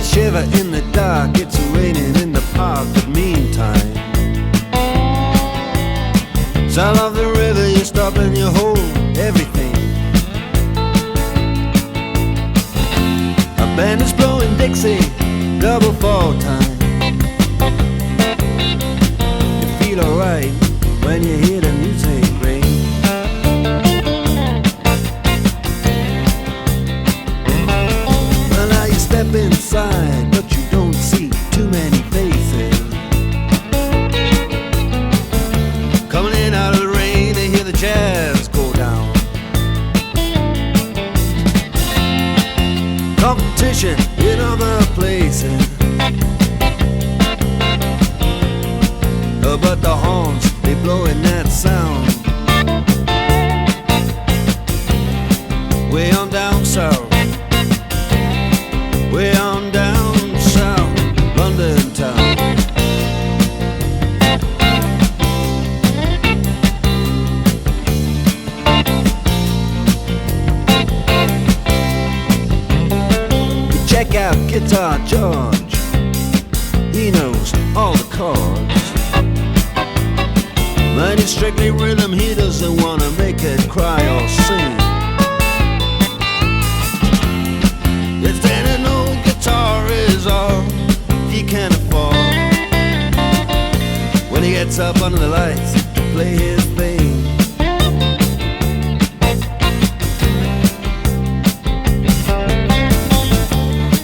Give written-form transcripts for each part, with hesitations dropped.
shiver in the dark, it's raining in the park, but meantime, south of the river you stop and you hold everything. A band is blowing Dixie, double fall time. You feel alright when you hear the music ring. Well, now you step inside, but you don't see too many faces. Coming in out of the rain to hear the jazz go down. Competition in other places, but the horns, they blowing that sound. Way on down south, way on down south, London town. You check out Guitar George, he knows all the chords. But it's strictly rhythm, he doesn't wanna make it cry or sing. If then an old guitar is all he can afford, when he gets up under the lights to play his thing.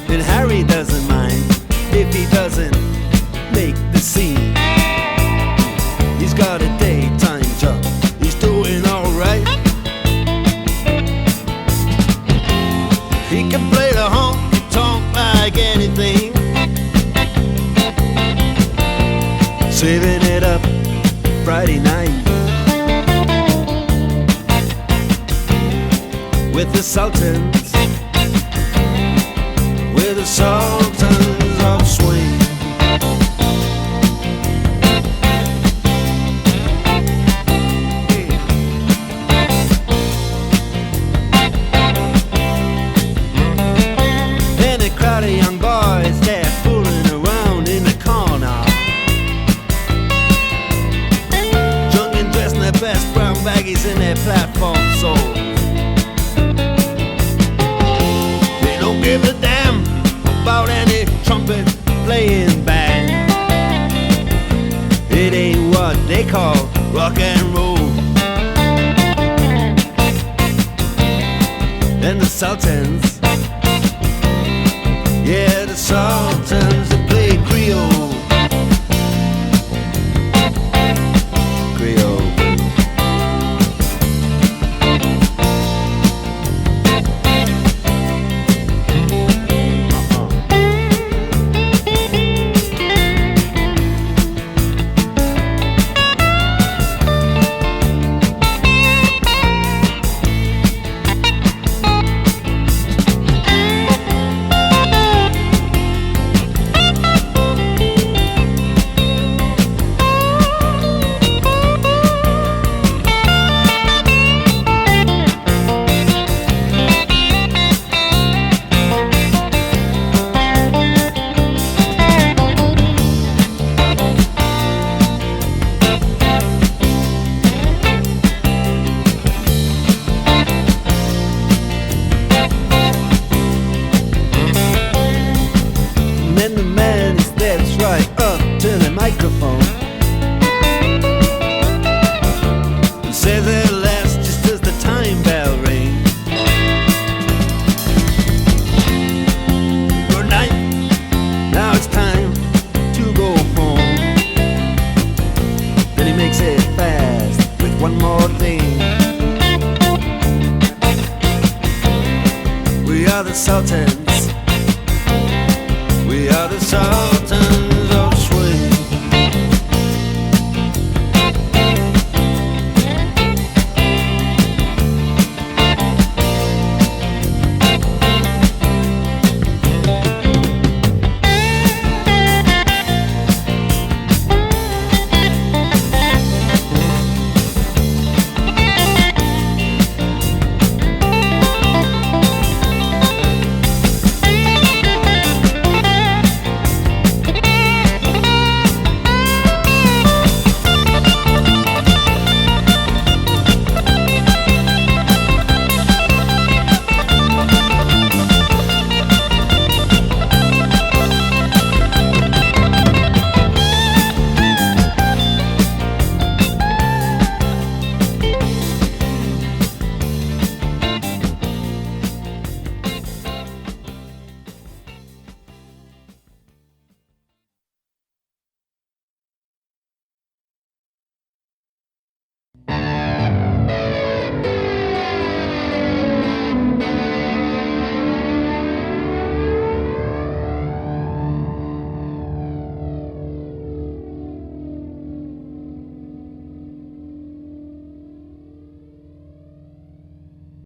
And Harry doesn't mind if he doesn't make the scene. He's got a daytime job, he's doing alright. He can play the honky-tonk like anything, saving it up Friday night with the Sultans, with the Sultans of Swing. The young boys, they're fooling around in the corner, drunk and dressed in their best brown baggies in their platform soles. They don't give a damn about any trumpet playing band. It ain't what they call rock and roll. And the Sultans, yeah, the Sultans, they play Creole. Creole. Then the man steps right up to the microphone and says at last, just as the time bell rings, good night, now it's time to go home. Then he makes it fast with one more thing. We are the Sultans, we are the Sultans.